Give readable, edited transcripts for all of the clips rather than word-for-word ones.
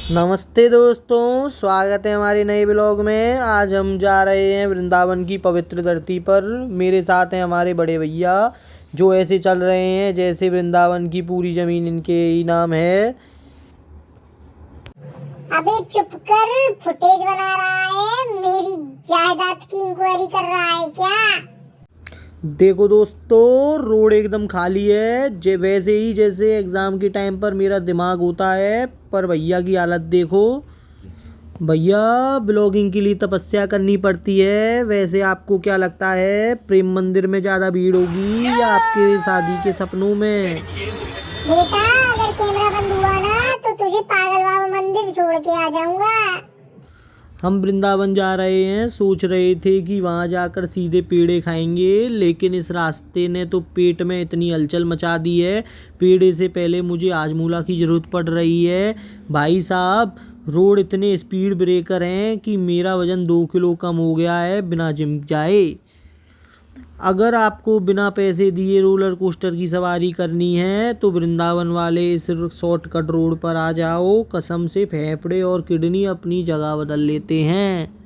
नमस्ते दोस्तों, स्वागत है हमारे नए ब्लॉग में। आज हम जा रहे हैं वृंदावन की पवित्र धरती पर। मेरे साथ हैं हमारे बड़े भैया, जो ऐसे चल रहे हैं जैसे वृंदावन की पूरी ज़मीन इनके ही नाम है। अबे चुप कर, फुटेज बना रहा है। मेरी जायदाद की इंक्वायरी कर रहा है क्या? देखो दोस्तों, रोड एकदम खाली है, वैसे ही जैसे एग्ज़ाम के टाइम पर मेरा दिमाग होता है। पर भैया की हालत देखो। भैया, ब्लॉगिंग के लिए तपस्या करनी पड़ती है। वैसे आपको क्या लगता है, प्रेम मंदिर में ज़्यादा भीड़ होगी या आपके शादी के सपनों में? बेटा, अगर कैमरा बंद हुआ ना तो तुझे पागल बाबा मंदिर छोड़ के आ जाऊंगा। हम वृंदावन जा रहे हैं, सोच रहे थे कि वहाँ जाकर सीधे पेड़े खाएंगे, लेकिन इस रास्ते ने तो पेट में इतनी हलचल मचा दी है। पेड़े से पहले मुझे हाजमूला की ज़रूरत पड़ रही है। भाई साहब, रोड इतने स्पीड ब्रेकर हैं कि मेरा वज़न 2 किलो कम हो गया है बिना जिम जाए। अगर आपको बिना पैसे दिए रोलर कोस्टर की सवारी करनी है तो वृंदावन वाले इस शॉर्टकट रोड पर आ जाओ। कसम से फेफड़े और किडनी अपनी जगह बदल लेते हैं।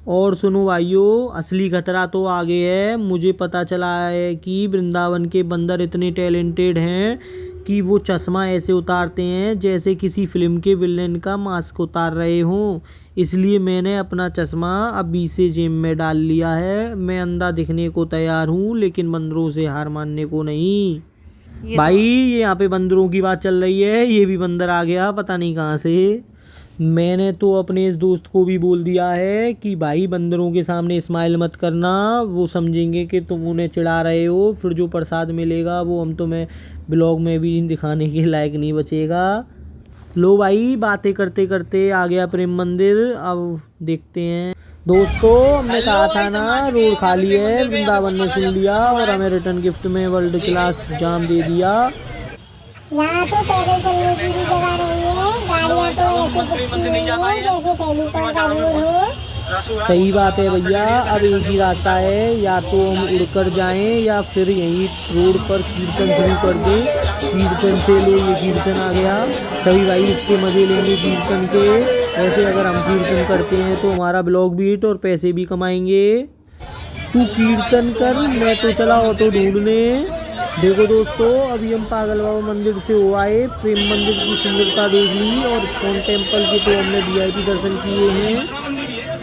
और सुनो भाइयों, असली खतरा तो आगे है। मुझे पता चला है कि वृंदावन के बंदर इतने टैलेंटेड हैं कि वो चश्मा ऐसे उतारते हैं जैसे किसी फिल्म के विलेन का मास्क उतार रहे हों। इसलिए मैंने अपना चश्मा अभी से जेब में डाल लिया है। मैं अंधा दिखने को तैयार हूँ, लेकिन बंदरों से हार मानने को नहीं। भाई, ये यहाँ पे बंदरों की बात चल रही है। ये भी बंदर आ गया, पता नहीं कहाँ से। मैंने तो अपने इस दोस्त को भी बोल दिया है कि भाई, बंदरों के सामने स्माइल मत करना, वो समझेंगे कि तुम उन्हें चिढ़ा रहे हो। फिर जो प्रसाद मिलेगा वो हम तुम्हें ब्लॉग में भी दिखाने के लायक नहीं बचेगा। लो भाई, बातें करते करते आ गया प्रेम मंदिर। अब देखते हैं। दोस्तों, हमने कहा था ना रोड खाली है। वृंदावन ने सुन लिया और हमें रिटर्न गिफ्ट में वर्ल्ड क्लास जाम दे दिया। यहाँ तो पैदल चलने की भी जगह नहीं है। गाड़ियाँ तो ऐसे चिपकी हुई हैं जैसे फेविकॉल का रोड हो। सही बात है भैया। अब एक ही रास्ता है, या तो हम उड़कर जाएं या फिर यहीं रोड पर कीर्तन शुरू कर दें। कीर्तन से लो, ये कीर्तन आ गया। सभी भाई इसके मज़े लेंगे कीर्तन के। ऐसे अगर हम कीर्तन करते हैं तो हमारा ब्लॉग भी हिट और पैसे भी कमाएंगे। तू कीर्तन कर, मैं तो चला ऑटो ढूंढने। देखो दोस्तों, अभी हम पागल बाबा मंदिर से हो आए। प्रेम मंदिर की सुंदरता देख ली और इस्कॉन टेम्पल के तो हमने वीआईपी दर्शन किए हैं।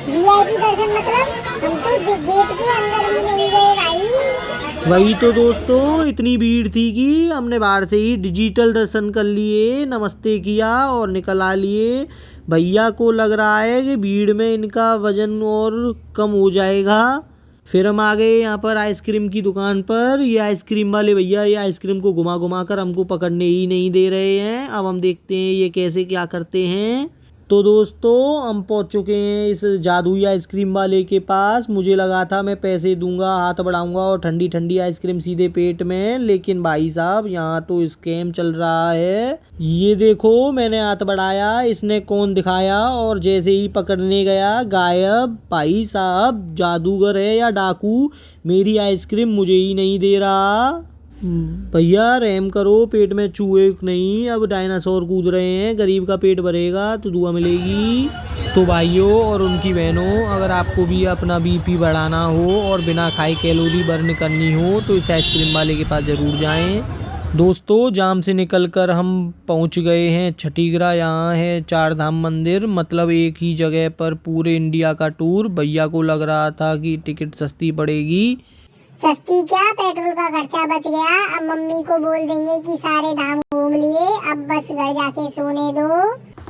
वीआईपी दर्शन मतलब हम तो गेट के अंदर भी नहीं गए भाई। वही तो दोस्तों, इतनी भीड़ थी कि हमने बाहर से ही डिजिटल दर्शन कर लिए, नमस्ते किया और निकल आ लिए। भैया को लग रहा है कि भीड़ में इनका वजन और कम हो जाएगा। फिर हम आ गए यहाँ पर आइसक्रीम की दुकान पर। ये आइसक्रीम वाले भैया ये आइसक्रीम को घुमा घुमा कर हमको पकड़ने ही नहीं दे रहे हैं। अब हम देखते हैं ये कैसे क्या करते हैं। तो दोस्तों, हम पहुँच चुके हैं इस जादुई आइसक्रीम वाले के पास। मुझे लगा था मैं पैसे दूंगा, हाथ बढ़ाऊंगा और ठंडी ठंडी आइसक्रीम सीधे पेट में, लेकिन भाई साहब यहाँ तो स्कैम चल रहा है। ये देखो, मैंने हाथ बढ़ाया, इसने कौन दिखाया और जैसे ही पकड़ने गया गायब। भाई साहब, जादूगर है या डाकू, मेरी आइसक्रीम मुझे ही नहीं दे रहा। भैया रहम करो, पेट में चूहे नहीं, अब डायनासोर कूद रहे हैं। गरीब का पेट भरेगा तो दुआ मिलेगी। तो भाइयों और उनकी बहनों, अगर आपको भी अपना बीपी बढ़ाना हो और बिना खाए कैलोरी बर्न करनी हो तो इस आइसक्रीम वाले के पास ज़रूर जाएं। दोस्तों, जाम से निकलकर हम पहुंच गए हैं छठीगरा। यहाँ है चार धाम मंदिर, मतलब एक ही जगह पर पूरे इंडिया का टूर। भैया को लग रहा था कि टिकट सस्ती पड़ेगी। सस्ती क्या, पेट्रोल का खर्चा बच गया। अब मम्मी को बोल देंगे कि सारे धाम घूम लिए, अब बस घर जाके सोने दो।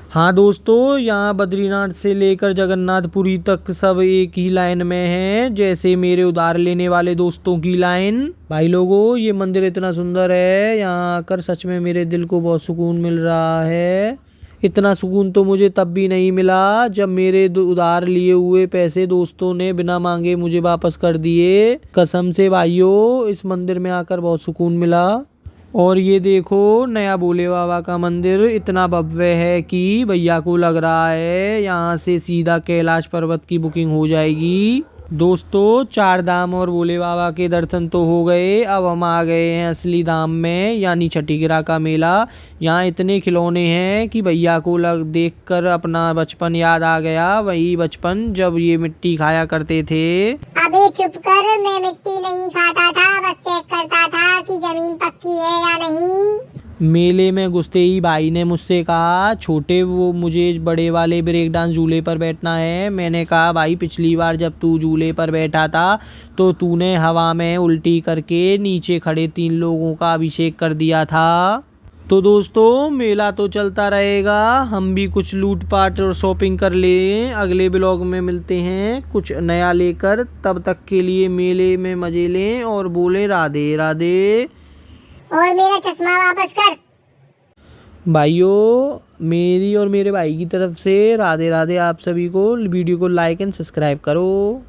हाँ दोस्तों, यहाँ बद्रीनाथ से लेकर जगन्नाथपुरी तक सब एक ही लाइन में है, जैसे मेरे उधार लेने वाले दोस्तों की लाइन। भाई लोगों, ये मंदिर इतना सुंदर है, यहाँ आकर सच में मेरे दिल को बहुत सुकून मिल रहा है। इतना सुकून तो मुझे तब भी नहीं मिला जब मेरे उधार लिए हुए पैसे दोस्तों ने बिना मांगे मुझे वापस कर दिए। कसम से भाइयों, इस मंदिर में आकर बहुत सुकून मिला। और ये देखो, नया भोले बाबा का मंदिर इतना भव्य है कि भैया को लग रहा है यहाँ से सीधा कैलाश पर्वत की बुकिंग हो जाएगी। दोस्तों 4 धाम और भोले बाबा के दर्शन तो हो गए। अब हम आ गए हैं असली धाम में, यानी छठीगरा का मेला। यहाँ इतने खिलौने हैं कि भैया को देखकर अपना बचपन याद आ गया। वही बचपन जब ये मिट्टी खाया करते थे। अबे चुप कर, मैं मिट्टी नहीं खाता था, बस चेक करता था कि जमीन पक्की है या नहीं। मेले में घुसते ही भाई ने मुझसे कहा, छोटे वो मुझे बड़े वाले ब्रेक डांस झूले पर बैठना है। मैंने कहा भाई पिछली बार जब तू झूले पर बैठा था तो तूने हवा में उल्टी करके नीचे खड़े 3 लोगों का अभिषेक कर दिया था। तो दोस्तों मेला तो चलता रहेगा, हम भी कुछ लूटपाट और शॉपिंग कर लें। अगले ब्लॉग में मिलते हैं कुछ नया लेकर। तब तक के लिए मेले में मजे लें और बोले राधे राधे। और मेरा चश्मा वापस कर। भाइयों मेरी और मेरे भाई की तरफ से राधे राधे। आप सभी को वीडियो को लाइक एंड सब्सक्राइब करो।